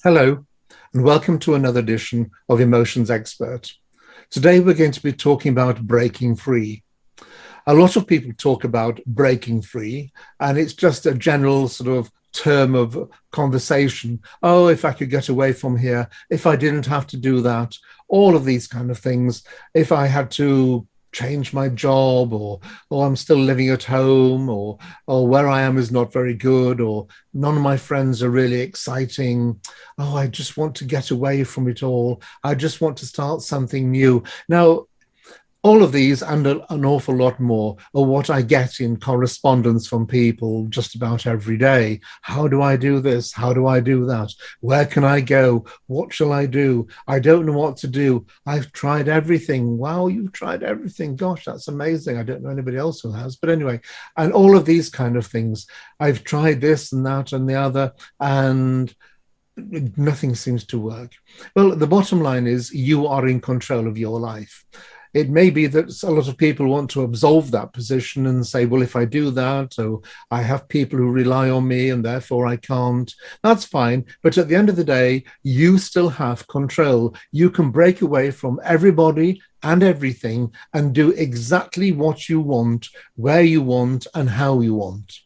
Hello, and welcome to another edition of Emotions Expert. Today, we're going to be talking about breaking free. A lot of people talk about breaking free, and it's just a general sort of term of conversation. Oh, if I could get away from here, if I didn't have to do that, all of these kind of things, if I had to change my job or I'm still living at home or where I am is not very good or none of my friends are really exciting. Oh, I just want to get away from it all. I just want to start something new. Now, all of these and an awful lot more are what I get in correspondence from people just about every day. How do I do this? How do I do that? Where can I go? What shall I do? I don't know what to do. I've tried everything. Wow, you've tried everything. Gosh, that's amazing. I don't know anybody else who has. But anyway, and all of these kind of things. I've tried this and that and the other, and nothing seems to work. Well, the bottom line is you are in control of your life. It may be that a lot of people want to absolve that position and say, well, if I do that, or I have people who rely on me and therefore I can't, that's fine. But at the end of the day, you still have control. You can break away from everybody and everything and do exactly what you want, where you want, and how you want.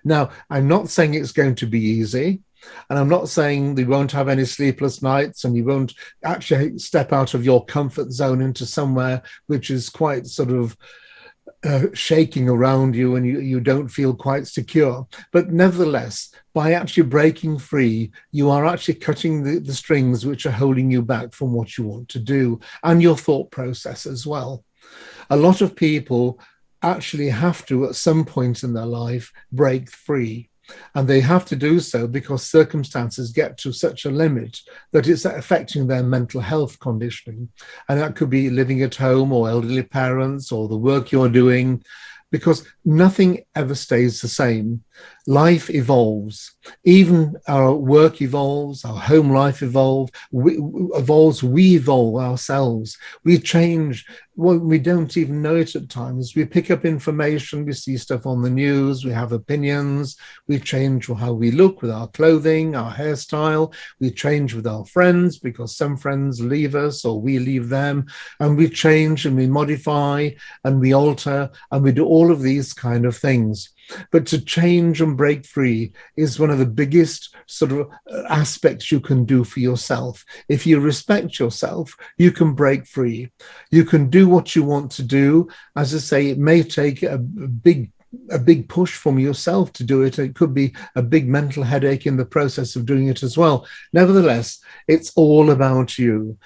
Now, I'm not saying it's going to be easy. And I'm not saying you won't have any sleepless nights and you won't actually step out of your comfort zone into somewhere which is quite sort of shaking around you and you don't feel quite secure. But nevertheless, by actually breaking free, you are actually cutting the strings which are holding you back from what you want to do and your thought process as well. A lot of people actually have to, at some point in their life, break free. And they have to do so because circumstances get to such a limit that it's affecting their mental health conditioning. And that could be living at home or elderly parents or the work you're doing, because nothing ever stays the same. Life evolves. Even our work evolves, our home life evolves, we evolve ourselves. We change. Well, we don't even know it at times. We pick up information, we see stuff on the news, we have opinions, we change how we look with our clothing, our hairstyle, we change with our friends because some friends leave us or we leave them, and we change and we modify and we alter and we do all of these kind of things. But to change and break free is one of the biggest sort of aspects you can do for yourself. If you respect yourself, you can break free. You can do what you want to do. As I say, it may take a big push from yourself to do it. It could be a big mental headache in the process of doing it as well. Nevertheless, it's all about you.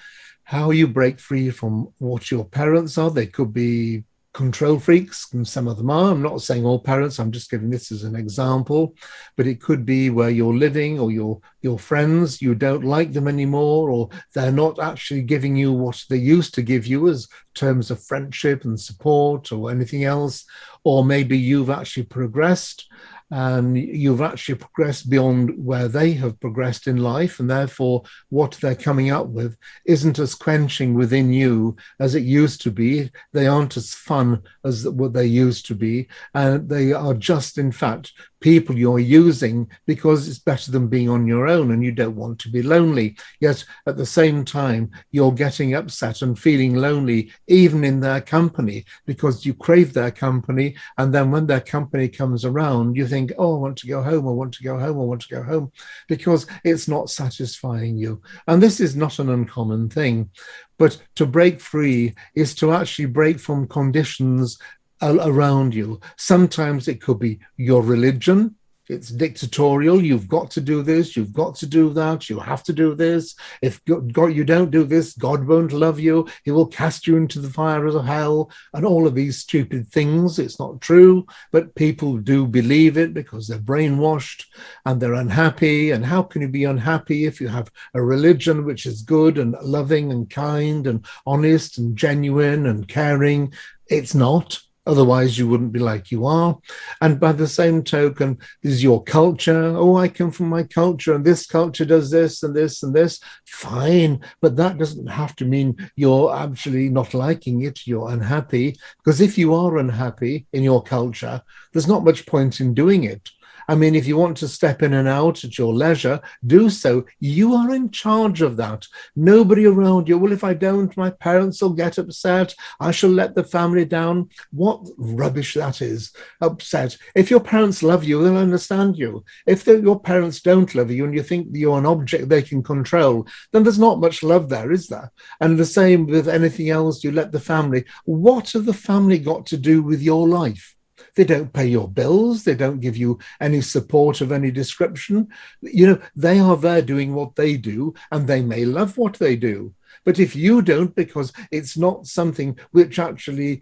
How you break free from what your parents are. They could be control freaks, and some of them are. I'm not saying all parents, I'm just giving this as an example, but it could be where you're living or your friends, you don't like them anymore, or they're not actually giving you what they used to give you as terms of friendship and support or anything else. Or maybe you've actually progressed and you've actually progressed beyond where they have progressed in life, and therefore what they're coming up with isn't as quenching within you as it used to be. They aren't as fun as what they used to be, and they are just, in fact, people you're using because it's better than being on your own and you don't want to be lonely. Yet at the same time, you're getting upset and feeling lonely even in their company because you crave their company. And then when their company comes around, you think, oh, I want to go home, I want to go home, I want to go home, because it's not satisfying you. And this is not an uncommon thing. But to break free is to actually break from conditions around you. Sometimes it could be your religion. It's dictatorial. You've got to do this. You've got to do that. You have to do this. If God, you don't do this, God won't love you. He will cast you into the fire of hell, and all of these stupid things. It's not true, but people do believe it because they're brainwashed and they're unhappy. And how can you be unhappy if you have a religion which is good and loving and kind and honest and genuine and caring? It's not. Otherwise, you wouldn't be like you are. And by the same token, this is your culture. Oh, I come from my culture, and this culture does this and this and this. Fine. But that doesn't have to mean you're actually not liking it. You're unhappy. Because if you are unhappy in your culture, there's not much point in doing it. I mean, if you want to step in and out at your leisure, do so. You are in charge of that. Nobody around you. Well, if I don't, my parents will get upset. I shall let the family down. What rubbish that is. Upset. If your parents love you, they'll understand you. If your parents don't love you and you think you're an object they can control, then there's not much love there, is there? And the same with anything else. You let the family. What have the family got to do with your life? They don't pay your bills. They don't give you any support of any description. You know, they are there doing what they do, and they may love what they do. But if you don't, because it's not something which actually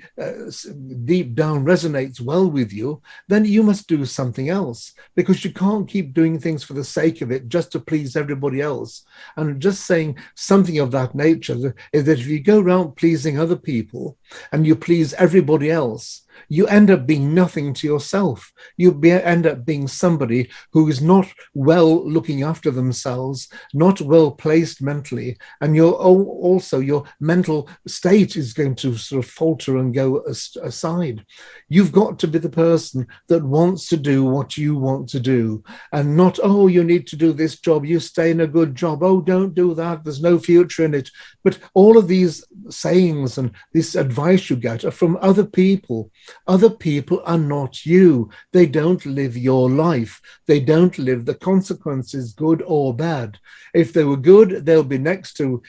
deep down resonates well with you, then you must do something else, because you can't keep doing things for the sake of it just to please everybody else. And just saying something of that nature is that if you go around pleasing other people and you please everybody else, you end up being nothing to yourself. End up being somebody who is not well looking after themselves, not well placed mentally, and your mental state is going to sort of falter and go aside. You've got to be the person that wants to do what you want to do, and not, oh, you need to do this job, you stay in a good job, oh, don't do that, there's no future in it. But all of these sayings and this advice you get are from other people. Other people are not you. They don't live your life. They don't live the consequences, good or bad. If they were good, they'll be next to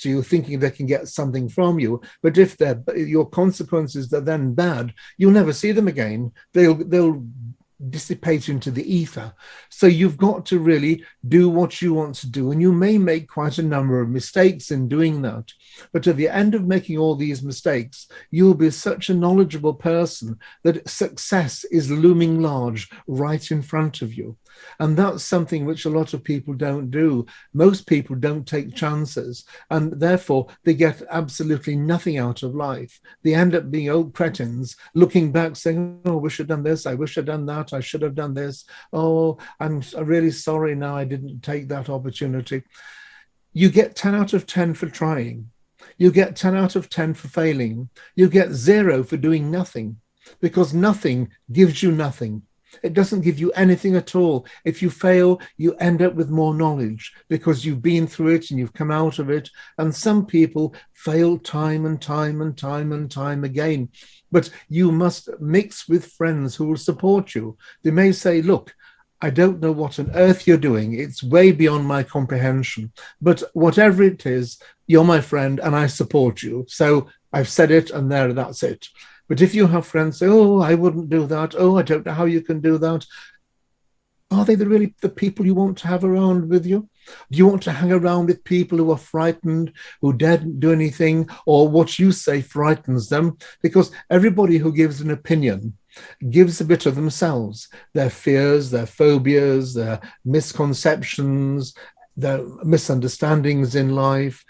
you thinking they can get something from you. But if your consequences are then bad, you'll never see them again. They'll dissipate into the ether. So you've got to really do what you want to do. And you may make quite a number of mistakes in doing that. But at the end of making all these mistakes, you'll be such a knowledgeable person that success is looming large right in front of you. And that's something which a lot of people don't do. Most people don't take chances, and therefore they get absolutely nothing out of life. They end up being old cretins, looking back saying, oh, I wish I'd done this, I wish I'd done that, I should have done this. Oh, I'm really sorry now I didn't take that opportunity. You get 10 out of 10 for trying. You get 10 out of 10 for failing. You get 0 for doing nothing, because nothing gives you nothing. It doesn't give you anything at all. If you fail, you end up with more knowledge because you've been through it and you've come out of it. And some people fail time and time and time and time again. But you must mix with friends who will support you. They may say, look, I don't know what on earth you're doing. It's way beyond my comprehension. But whatever it is, you're my friend and I support you. So I've said it and that's it. But if you have friends say, oh, I wouldn't do that. Oh, I don't know how you can do that. Are they really the people you want to have around with you? Do you want to hang around with people who are frightened, who daren't do anything, or what you say frightens them? Because everybody who gives an opinion gives a bit of themselves, their fears, their phobias, their misconceptions, their misunderstandings in life,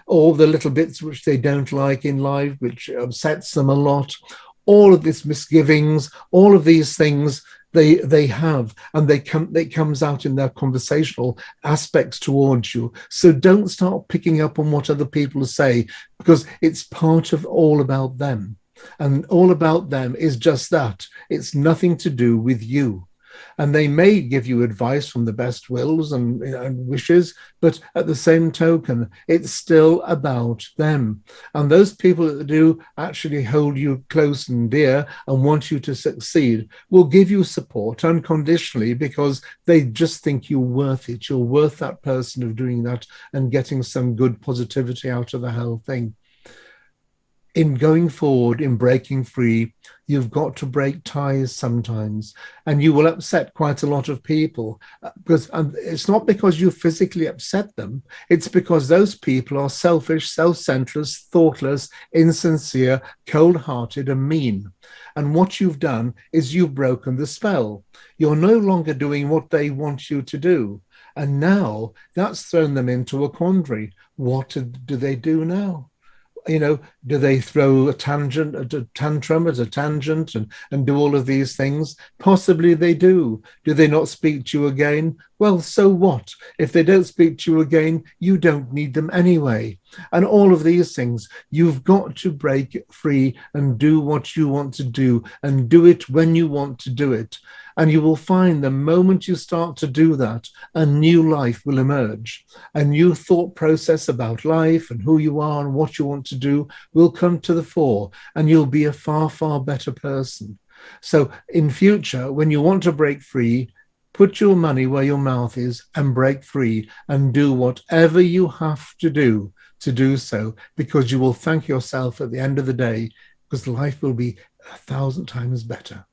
all the little bits which they don't like in life, which upsets them a lot, all of these misgivings, all of these things they have, and it comes out in their conversational aspects towards you. So don't start picking up on what other people say, because it's part of all about them. And all about them is just that. It's nothing to do with you. And they may give you advice from the best wills and wishes, but at the same token, it's still about them. And those people that do actually hold you close and dear and want you to succeed will give you support unconditionally, because they just think you're worth it. You're worth that person of doing that and getting some good positivity out of the whole thing. In going forward, in breaking free, you've got to break ties sometimes, and you will upset quite a lot of people, because it's not because you physically upset them. It's because those people are selfish, self-centered, thoughtless, insincere, cold-hearted, and mean. And what you've done is you've broken the spell. You're no longer doing what they want you to do. And now that's thrown them into a quandary. What do they do now? Do they throw a tantrum at a tangent and do all of these things? Possibly they do. Do they not speak to you again? Well, so what? If they don't speak to you again, you don't need them anyway. And all of these things, you've got to break free and do what you want to do and do it when you want to do it. And you will find the moment you start to do that, a new life will emerge. A new thought process about life and who you are and what you want to do will come to the fore, and you'll be a far, far better person. So in future, when you want to break free, put your money where your mouth is and break free and do whatever you have to do so, because you will thank yourself at the end of the day, because life will be 1,000 times better.